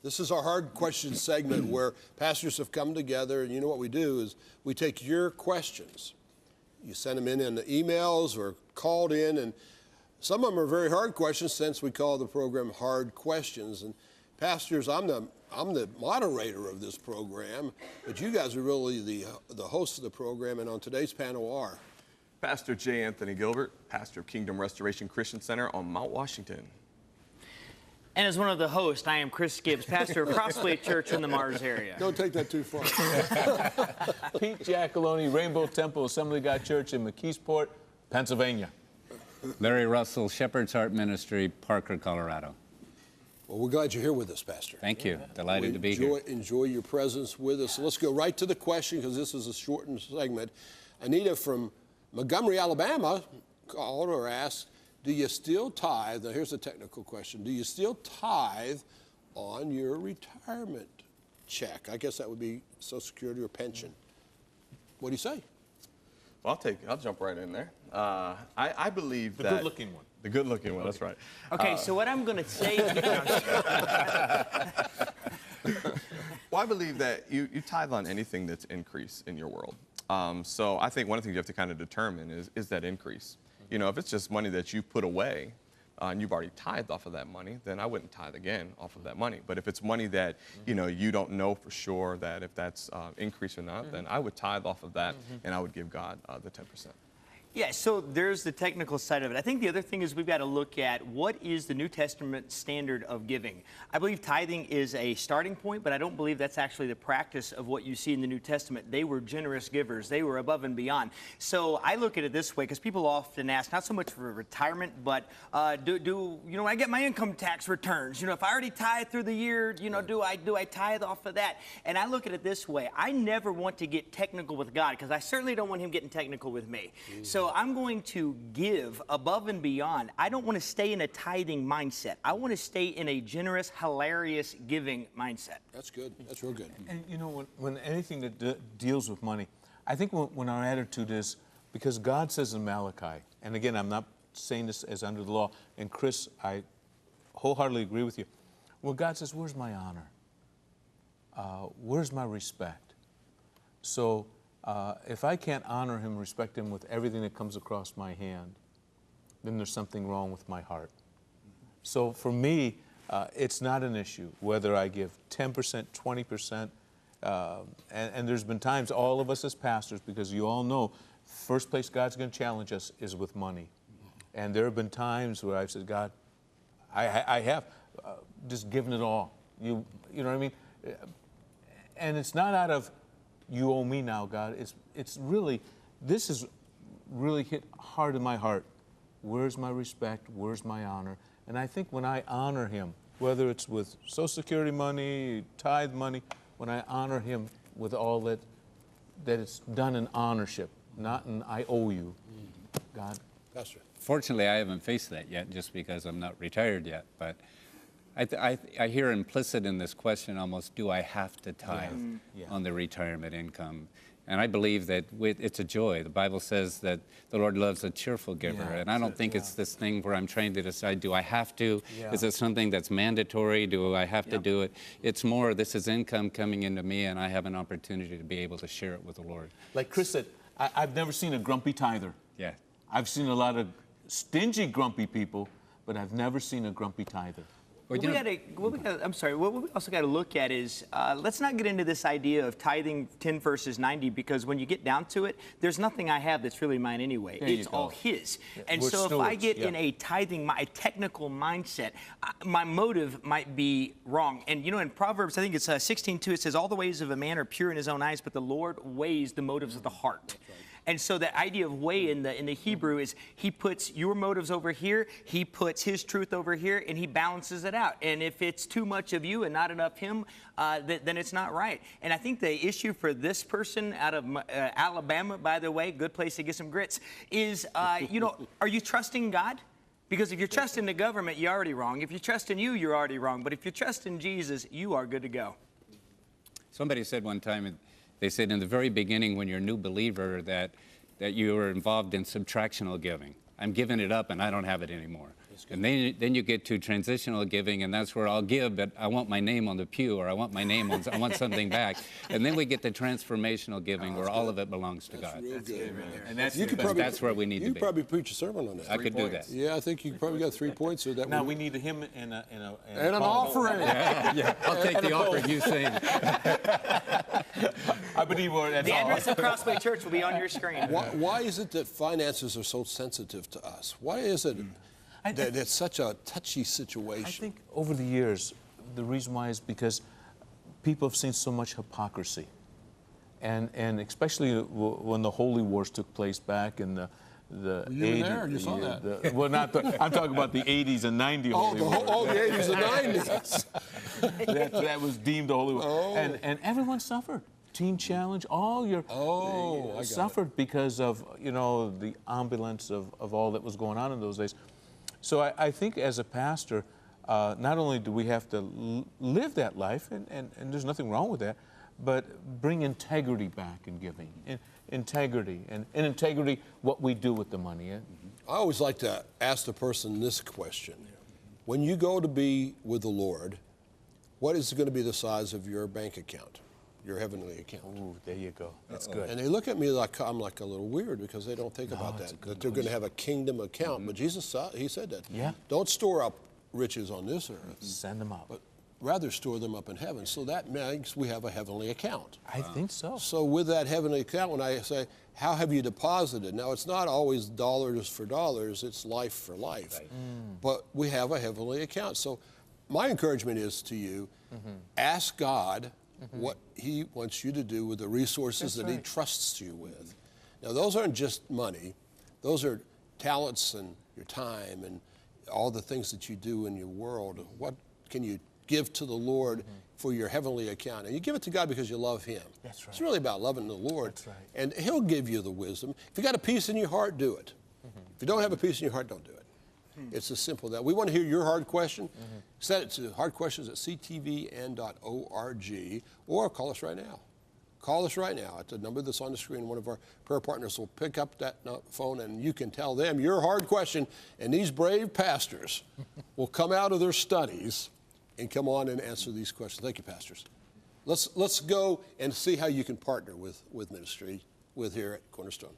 This is our hard question segment where pastors have come together, and you know what we do is we take your questions. You send them in the emails or called in, and some of them are very hard questions, since we call the program Hard Questions. And pastors, I'm the moderator of this program, but you guys are really the hosts of the program, and on today's panel are Pastor J. Anthony Gilbert, pastor of Kingdom Restoration Christian Center on Mount Washington. And as one of the hosts, I am Chris Gibbs, pastor of Crossway Church in the Mars area. Don't take that too far. Pete Giacalone, Rainbow Temple Assembly of God Church in McKeesport, Pennsylvania. Larry Russell, Shepherd's Heart Ministry, Parker, Colorado. Well, we're glad you're here with us, Pastor. Thank you. Delighted to be here. Enjoy your presence with us. So let's go right to the question, because this is a shortened segment. Anita from Montgomery, Alabama, called or asked, do you still tithe? Now, here's a technical question. Do you still tithe on your retirement check? I guess that would be Social Security or pension. What do you say? Well, I'll jump right in there. I believe that... The good-looking one. The good-looking one, that's right. Okay, so what I'm going to say... Well, I believe that you tithe on anything that's increase in your world. So I think one of the things you have to kind of determine is that increase. You know, if it's just money that you put away and you've already tithed off of that money, then I wouldn't tithe again off of that money. But if it's money that, you know, you don't know for sure that if that's increase or not, then I would tithe off of that and I would give God the 10%. Yeah, so there's the technical side of it. I think the other thing is we've got to look at what is the New Testament standard of giving. I believe tithing is a starting point, but I don't believe that's actually the practice of what you see in the New Testament. They were generous givers. They were above and beyond. So I look at it this way, because people often ask, not so much for retirement, but do you know, I get my income tax returns. You know, if I already tithe through the year, you know, do I tithe off of that? And I look at it this way. I never want to get technical with God, because I certainly don't want him getting technical with me. So I'm going to give above and beyond. I don't want to stay in a tithing mindset. I want to stay in a generous, hilarious giving mindset. That's good. That's real good. And you know, when anything that deals with money, I think when our attitude is, because God says in Malachi, and again, I'm not saying this as under the law, and Chris, I wholeheartedly agree with you. Well, God says, where's my honor? Where's my respect? So if I can't honor him, respect him with everything that comes across my hand, then there's something wrong with my heart. So for me, it's not an issue whether I give 10%, 20%, and there's been times, all of us as pastors, because you all know, first place God's going to challenge us is with money. And there have been times where I've said, God, I have just given it all. You know what I mean? And it's not out of, you owe me now, God. It's really, this has really hit hard in my heart. Where's my respect? Where's my honor? And I think when I honor him, whether it's with Social Security money, tithe money, when I honor him with all that it's done in honorship, not in I owe you, God. Pastor. Fortunately, I haven't faced that yet, just because I'm not retired yet. But I hear implicit in this question almost, do I have to tithe on the retirement income? And I believe that it's a joy. The Bible says that the Lord loves a cheerful giver. And I don't think it's this thing where I'm trying to decide, do I have to? Is it something that's mandatory? Do I have to do it? It's more, this is income coming into me, and I have an opportunity to be able to share it with the Lord. Like Chris said, I've never seen a grumpy tither. Yeah. I've seen a lot of stingy, grumpy people, but I've never seen a grumpy tither. What we also got to look at is, let's not get into this idea of tithing 10 versus 90, because when you get down to it, there's nothing I have that's really mine anyway. It's all his. And so if I get in a tithing, a technical mindset, my motive might be wrong. And you know, in Proverbs, I think it's 16:2, it says, all the ways of a man are pure in his own eyes, but the Lord weighs the motives of the heart. And so the idea of weigh in the Hebrew is he puts your motives over here, he puts his truth over here, and he balances it out. And if it's too much of you and not enough him, then it's not right. And I think the issue for this person out of Alabama, by the way, good place to get some grits, is, you know, are you trusting God? Because if you're trusting the government, you're already wrong. If you trust in you, you're already wrong. But if you trust in Jesus, you are good to go. Somebody said one time, they said in the very beginning when you're a new believer that you were involved in subtractional giving. I'm giving it up and I don't have it anymore. And then you get to transitional giving, and that's where I'll give, but I want my name on the pew, or I want my name on, I want something back. And then we get to transformational giving, where all of it belongs to God. Real good. And that's You could probably, That's where we need to you be. could probably preach a sermon on that. I could do that. Yeah, I think you probably got 3 points or that. now would- we need a hymn and and an offering. Yeah, I'll take the offering you sing. I believe that's The all. address of Crossway Church will be on your screen. Why is it that finances are so sensitive to us? Why is it that it's such a touchy situation? I think over the years, the reason why is because people have seen so much hypocrisy. And especially when the Holy Wars took place back in the You were there, you saw that. well, not I'm talking about the 80s and 90s Oh, Holy Wars. the 80s and 90s. that was deemed the Holy War. Oh. And everyone suffered. Teen Challenge, all your I got suffered because of the ambulance of all that was going on in those days. So I think as a pastor, not only do we have to live that life, and there's nothing wrong with that, but bring integrity back in giving. Integrity, and in integrity, what we do with the money. I always like to ask the person this question. When you go to be with the Lord, what is going to be the size of your bank account, your heavenly account? Ooh, there you go. That's good. And they look at me like I'm like a little weird because they don't think about that they're going to have a kingdom account. But Jesus, he said that. Yeah. Don't store up riches on this earth, Send them out. but rather store them up in heaven. So that means we have a heavenly account. I think so. So with that heavenly account, when I say, how have you deposited? Now, it's not always dollars for dollars, it's life for life. Right. But we have a heavenly account. So my encouragement is to you, ask God what he wants you to do with the resources that he trusts you with. Now, those aren't just money. Those are talents and your time and all the things that you do in your world. What can you give to the Lord for your heavenly account? And you give it to God because you love him. That's right. It's really about loving the Lord. That's right. And he'll give you the wisdom. If you got a peace in your heart, do it. If you don't have a peace in your heart, don't do it. It's as simple as that. We want to hear your hard question. Send it to hardquestions@ctvn.org or call us right now. Call us right now at the number that's on the screen. One of our prayer partners will pick up that phone and you can tell them your hard question. And these brave pastors will come out of their studies and come on and answer these questions. Thank you, pastors. Let's go and see how you can partner with ministry here at Cornerstone.